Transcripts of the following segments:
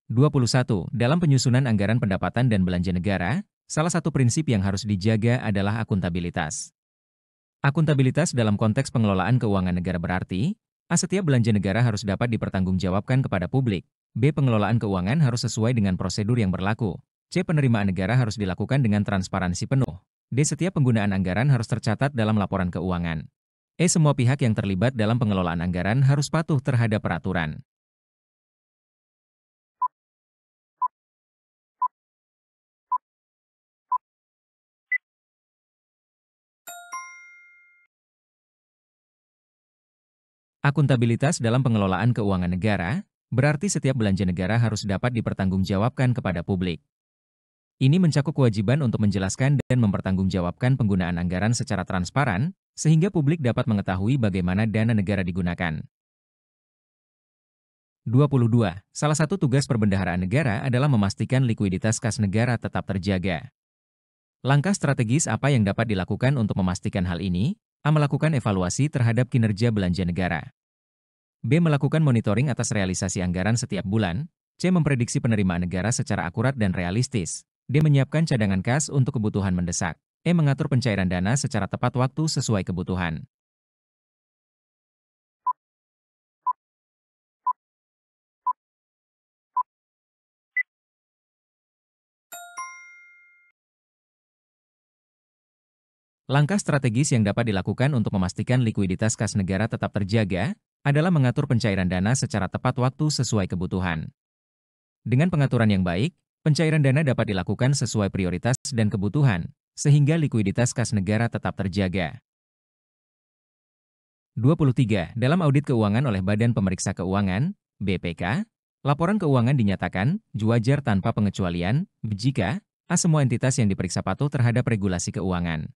21. Dalam penyusunan anggaran pendapatan dan belanja negara, salah satu prinsip yang harus dijaga adalah akuntabilitas. Akuntabilitas dalam konteks pengelolaan keuangan negara berarti, A. Setiap belanja negara harus dapat dipertanggungjawabkan kepada publik. B. Pengelolaan keuangan harus sesuai dengan prosedur yang berlaku. C. Penerimaan negara harus dilakukan dengan transparansi penuh. D. Setiap penggunaan anggaran harus tercatat dalam laporan keuangan. E. Semua pihak yang terlibat dalam pengelolaan anggaran harus patuh terhadap peraturan. Akuntabilitas dalam pengelolaan keuangan negara, berarti setiap belanja negara harus dapat dipertanggungjawabkan kepada publik. Ini mencakup kewajiban untuk menjelaskan dan mempertanggungjawabkan penggunaan anggaran secara transparan, sehingga publik dapat mengetahui bagaimana dana negara digunakan. 22. Salah satu tugas perbendaharaan negara adalah memastikan likuiditas kas negara tetap terjaga. Langkah strategis apa yang dapat dilakukan untuk memastikan hal ini? A. Melakukan evaluasi terhadap kinerja belanja negara. B. Melakukan monitoring atas realisasi anggaran setiap bulan. C. Memprediksi penerimaan negara secara akurat dan realistis. D. Menyiapkan cadangan kas untuk kebutuhan mendesak. E. Mengatur pencairan dana secara tepat waktu sesuai kebutuhan. Langkah strategis yang dapat dilakukan untuk memastikan likuiditas kas negara tetap terjaga adalah mengatur pencairan dana secara tepat waktu sesuai kebutuhan. Dengan pengaturan yang baik, pencairan dana dapat dilakukan sesuai prioritas dan kebutuhan, sehingga likuiditas kas negara tetap terjaga. 23. Dalam audit keuangan oleh Badan Pemeriksa Keuangan, BPK, laporan keuangan dinyatakan wajar tanpa pengecualian jika A. Semua entitas yang diperiksa patuh terhadap regulasi keuangan.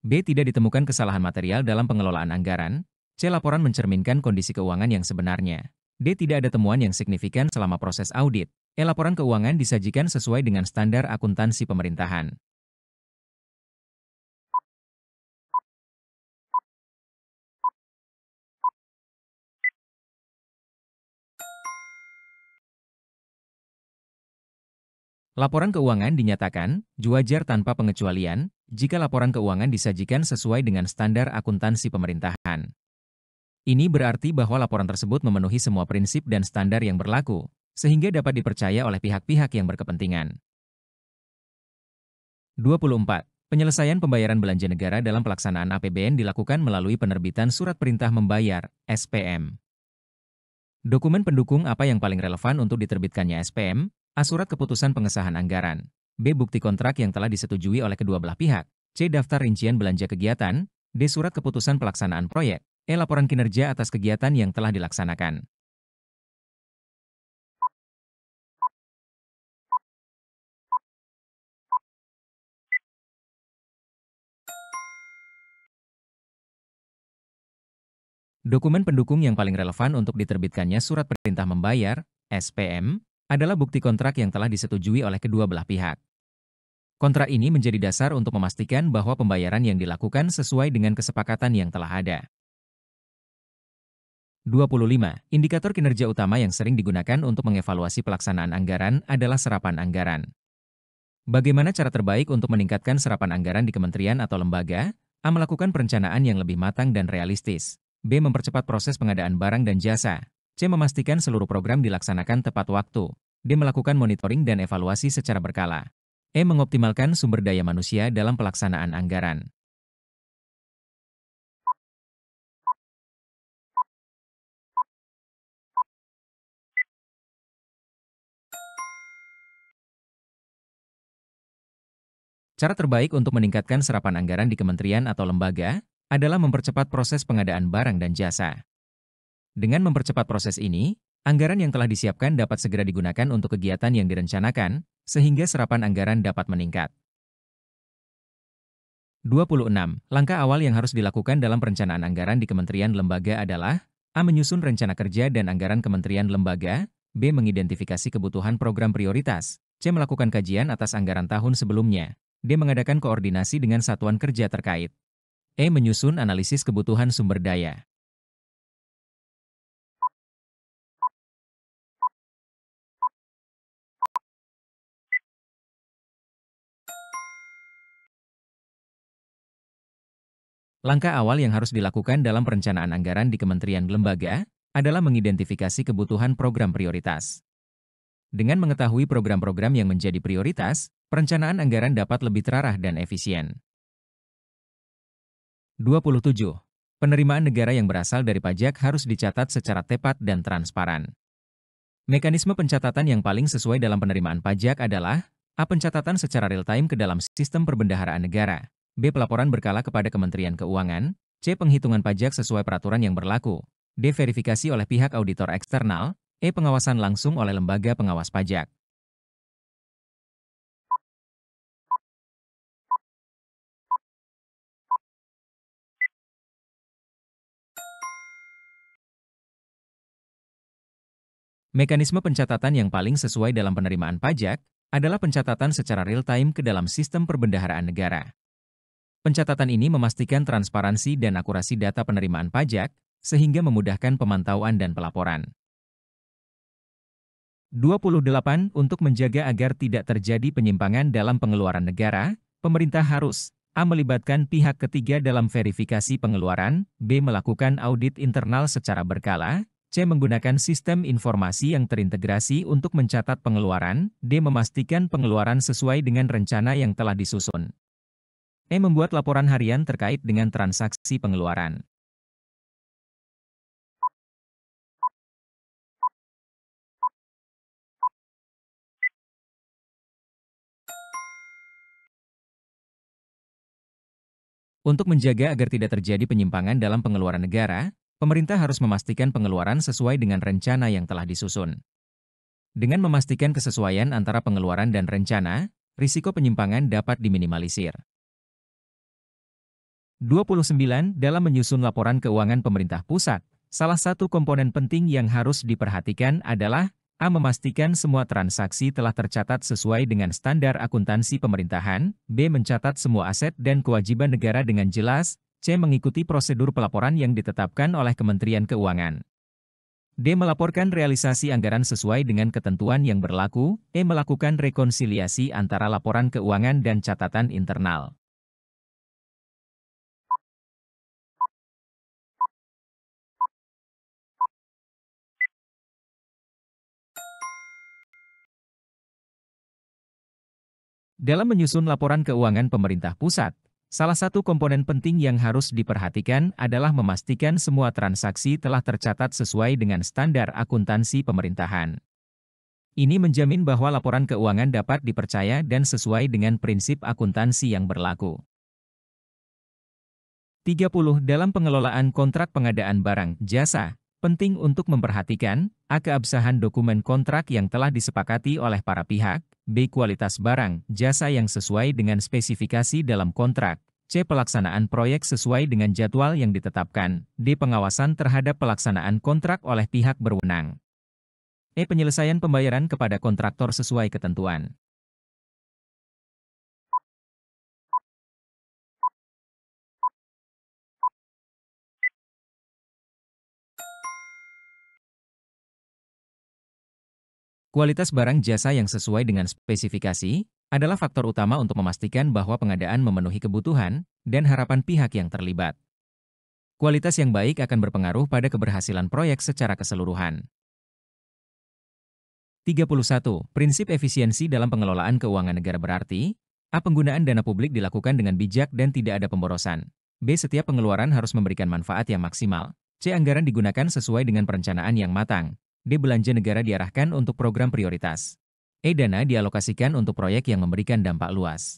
B. Tidak ditemukan kesalahan material dalam pengelolaan anggaran. C. Laporan mencerminkan kondisi keuangan yang sebenarnya. D. Tidak ada temuan yang signifikan selama proses audit. E. Laporan keuangan disajikan sesuai dengan standar akuntansi pemerintahan. Laporan keuangan dinyatakan wajar tanpa pengecualian jika laporan keuangan disajikan sesuai dengan standar akuntansi pemerintahan. Ini berarti bahwa laporan tersebut memenuhi semua prinsip dan standar yang berlaku, sehingga dapat dipercaya oleh pihak-pihak yang berkepentingan. 24. Penyelesaian pembayaran belanja negara dalam pelaksanaan APBN dilakukan melalui penerbitan Surat Perintah Membayar, SPM. Dokumen pendukung apa yang paling relevan untuk diterbitkannya SPM? A. Surat keputusan pengesahan anggaran. B. Bukti kontrak yang telah disetujui oleh kedua belah pihak. C. Daftar rincian belanja kegiatan. D. Surat keputusan pelaksanaan proyek. E. Laporan kinerja atas kegiatan yang telah dilaksanakan. Dokumen pendukung yang paling relevan untuk diterbitkannya Surat Perintah Membayar, SPM, adalah bukti kontrak yang telah disetujui oleh kedua belah pihak. Kontrak ini menjadi dasar untuk memastikan bahwa pembayaran yang dilakukan sesuai dengan kesepakatan yang telah ada. 25. Indikator kinerja utama yang sering digunakan untuk mengevaluasi pelaksanaan anggaran adalah serapan anggaran. Bagaimana cara terbaik untuk meningkatkan serapan anggaran di kementerian atau lembaga? A. Melakukan perencanaan yang lebih matang dan realistis. B. Mempercepat proses pengadaan barang dan jasa. C. Memastikan seluruh program dilaksanakan tepat waktu. D. Melakukan monitoring dan evaluasi secara berkala. E. Mengoptimalkan sumber daya manusia dalam pelaksanaan anggaran. Cara terbaik untuk meningkatkan serapan anggaran di kementerian atau lembaga adalah mempercepat proses pengadaan barang dan jasa. Dengan mempercepat proses ini, anggaran yang telah disiapkan dapat segera digunakan untuk kegiatan yang direncanakan, sehingga serapan anggaran dapat meningkat. 26. Langkah awal yang harus dilakukan dalam perencanaan anggaran di kementerian lembaga adalah A. Menyusun rencana kerja dan anggaran kementerian lembaga. B. Mengidentifikasi kebutuhan program prioritas. C. Melakukan kajian atas anggaran tahun sebelumnya. D. Mengadakan koordinasi dengan satuan kerja terkait. E. Menyusun analisis kebutuhan sumber daya. Langkah awal yang harus dilakukan dalam perencanaan anggaran di kementerian lembaga adalah mengidentifikasi kebutuhan program prioritas. Dengan mengetahui program-program yang menjadi prioritas, perencanaan anggaran dapat lebih terarah dan efisien. 27. Penerimaan negara yang berasal dari pajak harus dicatat secara tepat dan transparan. Mekanisme pencatatan yang paling sesuai dalam penerimaan pajak adalah A. Pencatatan secara real-time ke dalam sistem perbendaharaan negara. B. Pelaporan berkala kepada Kementerian Keuangan. C. Penghitungan pajak sesuai peraturan yang berlaku. D. Verifikasi oleh pihak auditor eksternal. E. Pengawasan langsung oleh lembaga pengawas pajak. Mekanisme pencatatan yang paling sesuai dalam penerimaan pajak adalah pencatatan secara real-time ke dalam sistem perbendaharaan negara. Pencatatan ini memastikan transparansi dan akurasi data penerimaan pajak, sehingga memudahkan pemantauan dan pelaporan. 28. Untuk menjaga agar tidak terjadi penyimpangan dalam pengeluaran negara, pemerintah harus A. Melibatkan pihak ketiga dalam verifikasi pengeluaran, B. Melakukan audit internal secara berkala, C. Menggunakan sistem informasi yang terintegrasi untuk mencatat pengeluaran, D. Memastikan pengeluaran sesuai dengan rencana yang telah disusun. E. Membuat laporan harian terkait dengan transaksi pengeluaran. Untuk menjaga agar tidak terjadi penyimpangan dalam pengeluaran negara, pemerintah harus memastikan pengeluaran sesuai dengan rencana yang telah disusun. Dengan memastikan kesesuaian antara pengeluaran dan rencana, risiko penyimpangan dapat diminimalisir. 29. Dalam menyusun laporan keuangan pemerintah pusat, salah satu komponen penting yang harus diperhatikan adalah A. Memastikan semua transaksi telah tercatat sesuai dengan standar akuntansi pemerintahan, B. Mencatat semua aset dan kewajiban negara dengan jelas, C. Mengikuti prosedur pelaporan yang ditetapkan oleh Kementerian Keuangan. D. Melaporkan realisasi anggaran sesuai dengan ketentuan yang berlaku, E. Melakukan rekonsiliasi antara laporan keuangan dan catatan internal. Dalam menyusun laporan keuangan pemerintah pusat, salah satu komponen penting yang harus diperhatikan adalah memastikan semua transaksi telah tercatat sesuai dengan standar akuntansi pemerintahan. Ini menjamin bahwa laporan keuangan dapat dipercaya dan sesuai dengan prinsip akuntansi yang berlaku. 30. Dalam pengelolaan kontrak pengadaan barang jasa, penting untuk memperhatikan A. Keabsahan dokumen kontrak yang telah disepakati oleh para pihak, B. Kualitas barang jasa yang sesuai dengan spesifikasi dalam kontrak, C. Pelaksanaan proyek sesuai dengan jadwal yang ditetapkan, D. Pengawasan terhadap pelaksanaan kontrak oleh pihak berwenang, E. Penyelesaian pembayaran kepada kontraktor sesuai ketentuan. Kualitas barang jasa yang sesuai dengan spesifikasi adalah faktor utama untuk memastikan bahwa pengadaan memenuhi kebutuhan dan harapan pihak yang terlibat. Kualitas yang baik akan berpengaruh pada keberhasilan proyek secara keseluruhan. 31. Prinsip efisiensi dalam pengelolaan keuangan negara berarti, A. Penggunaan dana publik dilakukan dengan bijak dan tidak ada pemborosan. B. Setiap pengeluaran harus memberikan manfaat yang maksimal. C. Anggaran digunakan sesuai dengan perencanaan yang matang. D. Belanja negara diarahkan untuk program prioritas. E. Dana dialokasikan untuk proyek yang memberikan dampak luas.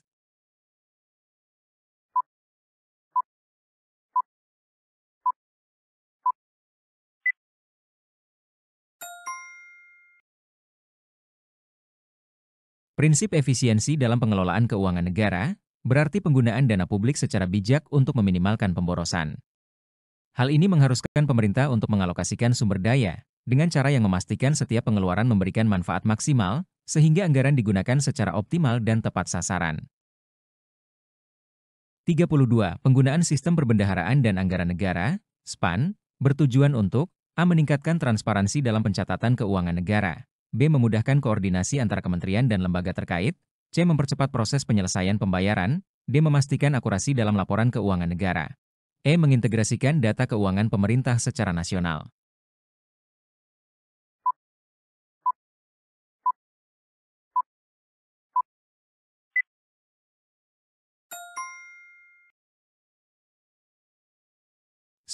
Prinsip efisiensi dalam pengelolaan keuangan negara berarti penggunaan dana publik secara bijak untuk meminimalkan pemborosan. Hal ini mengharuskan pemerintah untuk mengalokasikan sumber daya dengan cara yang memastikan setiap pengeluaran memberikan manfaat maksimal, sehingga anggaran digunakan secara optimal dan tepat sasaran. 32. Penggunaan sistem perbendaharaan dan anggaran negara, SPAN, bertujuan untuk A. Meningkatkan transparansi dalam pencatatan keuangan negara, B. Memudahkan koordinasi antara kementerian dan lembaga terkait, C. Mempercepat proses penyelesaian pembayaran, D. Memastikan akurasi dalam laporan keuangan negara. Mengintegrasikan data keuangan pemerintah secara nasional.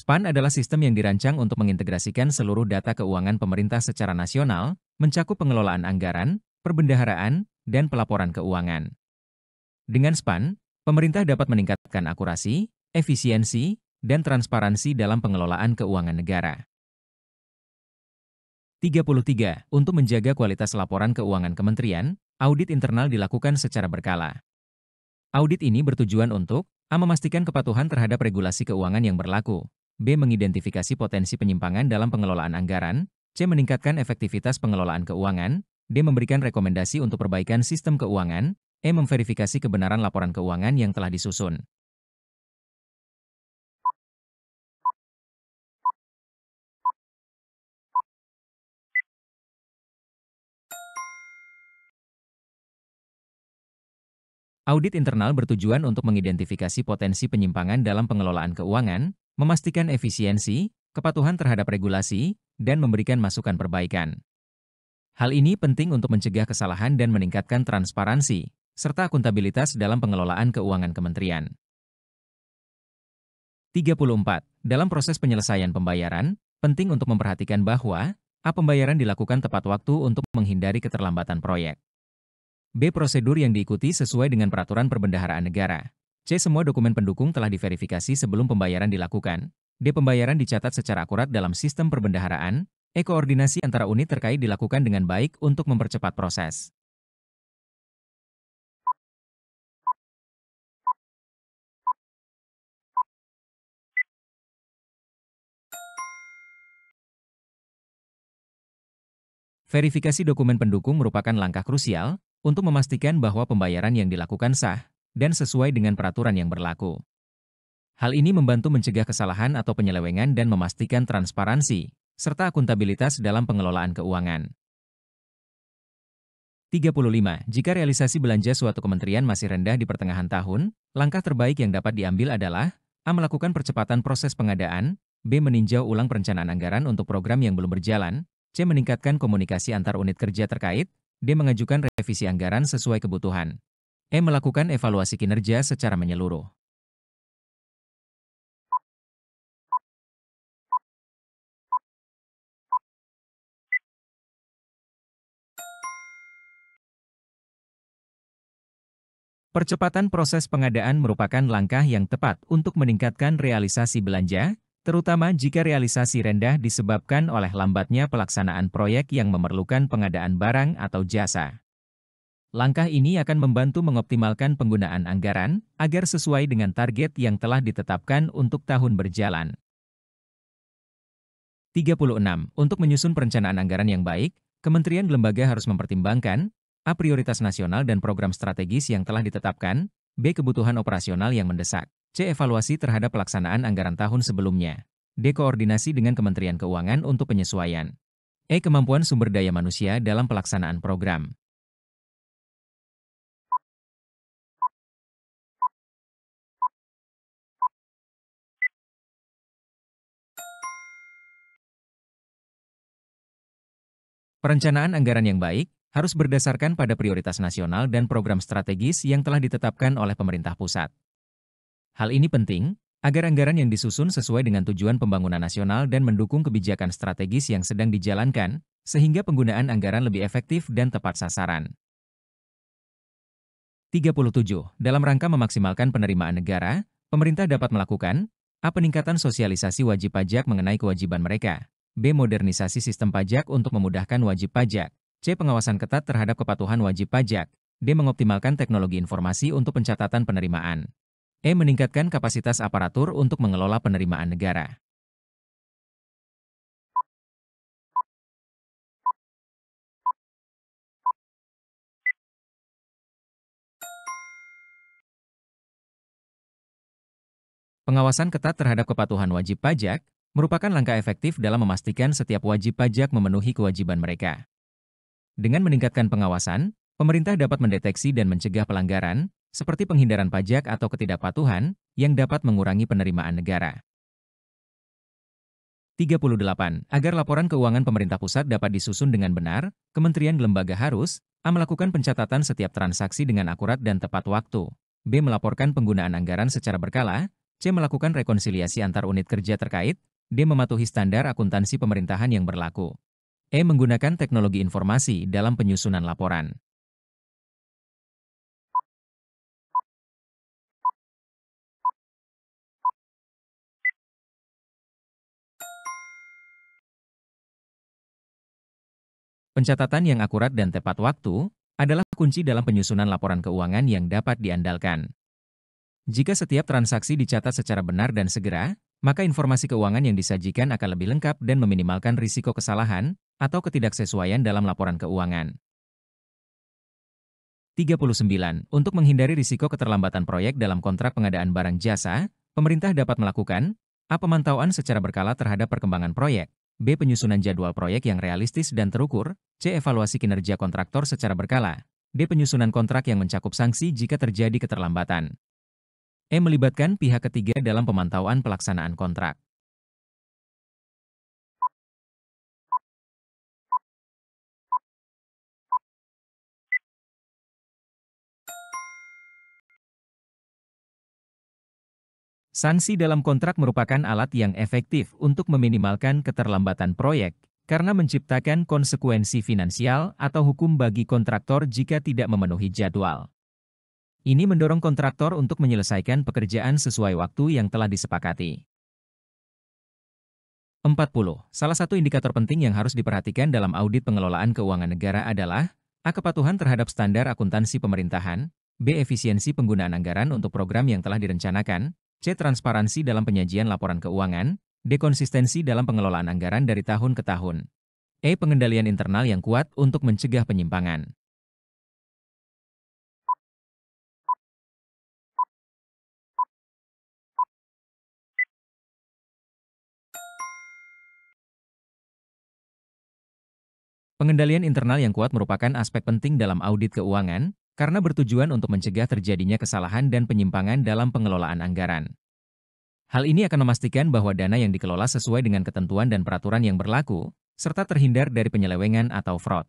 SPAN adalah sistem yang dirancang untuk mengintegrasikan seluruh data keuangan pemerintah secara nasional, mencakup pengelolaan anggaran, perbendaharaan, dan pelaporan keuangan. Dengan SPAN, pemerintah dapat meningkatkan akurasi, efisiensi, dan transparansi dalam pengelolaan keuangan negara. 33. Untuk menjaga kualitas laporan keuangan kementerian, audit internal dilakukan secara berkala. Audit ini bertujuan untuk A. Memastikan kepatuhan terhadap regulasi keuangan yang berlaku, B. Mengidentifikasi potensi penyimpangan dalam pengelolaan anggaran, C. Meningkatkan efektivitas pengelolaan keuangan, D. Memberikan rekomendasi untuk perbaikan sistem keuangan, Memverifikasi kebenaran laporan keuangan yang telah disusun. Audit internal bertujuan untuk mengidentifikasi potensi penyimpangan dalam pengelolaan keuangan, memastikan efisiensi, kepatuhan terhadap regulasi, dan memberikan masukan perbaikan. Hal ini penting untuk mencegah kesalahan dan meningkatkan transparansi, serta akuntabilitas dalam pengelolaan keuangan kementerian. 34. Dalam proses penyelesaian pembayaran, penting untuk memperhatikan bahwa A. Pembayaran dilakukan tepat waktu untuk menghindari keterlambatan proyek. B. Prosedur yang diikuti sesuai dengan peraturan perbendaharaan negara. C. Semua dokumen pendukung telah diverifikasi sebelum pembayaran dilakukan. D. Pembayaran dicatat secara akurat dalam sistem perbendaharaan. Koordinasi antara unit terkait dilakukan dengan baik untuk mempercepat proses. Verifikasi dokumen pendukung merupakan langkah krusial untuk memastikan bahwa pembayaran yang dilakukan sah dan sesuai dengan peraturan yang berlaku. Hal ini membantu mencegah kesalahan atau penyelewengan dan memastikan transparansi, serta akuntabilitas dalam pengelolaan keuangan. 35. Jika realisasi belanja suatu kementerian masih rendah di pertengahan tahun, langkah terbaik yang dapat diambil adalah A. Melakukan percepatan proses pengadaan, B. Meninjau ulang perencanaan anggaran untuk program yang belum berjalan, C. Meningkatkan komunikasi antar unit kerja terkait, D. Mengajukan revisi anggaran sesuai kebutuhan, Melakukan evaluasi kinerja secara menyeluruh. Percepatan proses pengadaan merupakan langkah yang tepat untuk meningkatkan realisasi belanja, terutama jika realisasi rendah disebabkan oleh lambatnya pelaksanaan proyek yang memerlukan pengadaan barang atau jasa. Langkah ini akan membantu mengoptimalkan penggunaan anggaran agar sesuai dengan target yang telah ditetapkan untuk tahun berjalan. 36. Untuk menyusun perencanaan anggaran yang baik, kementerian lembaga harus mempertimbangkan A. Prioritas nasional dan program strategis yang telah ditetapkan, B. Kebutuhan operasional yang mendesak, C. Evaluasi terhadap pelaksanaan anggaran tahun sebelumnya, D. Koordinasi dengan Kementerian Keuangan untuk penyesuaian, Kemampuan sumber daya manusia dalam pelaksanaan program. Perencanaan anggaran yang baik harus berdasarkan pada prioritas nasional dan program strategis yang telah ditetapkan oleh pemerintah pusat. Hal ini penting agar anggaran yang disusun sesuai dengan tujuan pembangunan nasional dan mendukung kebijakan strategis yang sedang dijalankan, sehingga penggunaan anggaran lebih efektif dan tepat sasaran. 37. Dalam rangka memaksimalkan penerimaan negara, pemerintah dapat melakukan A. Peningkatan sosialisasi wajib pajak mengenai kewajiban mereka, B. Modernisasi sistem pajak untuk memudahkan wajib pajak, C. Pengawasan ketat terhadap kepatuhan wajib pajak, D. Mengoptimalkan teknologi informasi untuk pencatatan penerimaan, Meningkatkan kapasitas aparatur untuk mengelola penerimaan negara. Pengawasan ketat terhadap kepatuhan wajib pajak merupakan langkah efektif dalam memastikan setiap wajib pajak memenuhi kewajiban mereka. Dengan meningkatkan pengawasan, pemerintah dapat mendeteksi dan mencegah pelanggaran, seperti penghindaran pajak atau ketidakpatuhan, yang dapat mengurangi penerimaan negara. 38. Agar laporan keuangan pemerintah pusat dapat disusun dengan benar, kementerian lembaga harus A. Melakukan pencatatan setiap transaksi dengan akurat dan tepat waktu. B. Melaporkan penggunaan anggaran secara berkala. C. Melakukan rekonsiliasi antar unit kerja terkait. D. Mematuhi standar akuntansi pemerintahan yang berlaku. E. Menggunakan teknologi informasi dalam penyusunan laporan. Pencatatan yang akurat dan tepat waktu adalah kunci dalam penyusunan laporan keuangan yang dapat diandalkan. Jika setiap transaksi dicatat secara benar dan segera, maka informasi keuangan yang disajikan akan lebih lengkap dan meminimalkan risiko kesalahan atau ketidaksesuaian dalam laporan keuangan. 39. Untuk menghindari risiko keterlambatan proyek dalam kontrak pengadaan barang jasa, pemerintah dapat melakukan A. Pemantauan secara berkala terhadap perkembangan proyek. B. Penyusunan jadwal proyek yang realistis dan terukur. C. Evaluasi kinerja kontraktor secara berkala. D. Penyusunan kontrak yang mencakup sanksi jika terjadi keterlambatan. E. Melibatkan pihak ketiga dalam pemantauan pelaksanaan kontrak. Sanksi dalam kontrak merupakan alat yang efektif untuk meminimalkan keterlambatan proyek, karena menciptakan konsekuensi finansial atau hukum bagi kontraktor jika tidak memenuhi jadwal. Ini mendorong kontraktor untuk menyelesaikan pekerjaan sesuai waktu yang telah disepakati. 40. Salah satu indikator penting yang harus diperhatikan dalam audit pengelolaan keuangan negara adalah A. Kepatuhan terhadap standar akuntansi pemerintahan. B. Efisiensi penggunaan anggaran untuk program yang telah direncanakan. C. Transparansi dalam penyajian laporan keuangan. D. Konsistensi dalam pengelolaan anggaran dari tahun ke tahun. E. Pengendalian internal yang kuat untuk mencegah penyimpangan. Pengendalian internal yang kuat merupakan aspek penting dalam audit keuangan, karena bertujuan untuk mencegah terjadinya kesalahan dan penyimpangan dalam pengelolaan anggaran. Hal ini akan memastikan bahwa dana yang dikelola sesuai dengan ketentuan dan peraturan yang berlaku, serta terhindar dari penyelewengan atau fraud.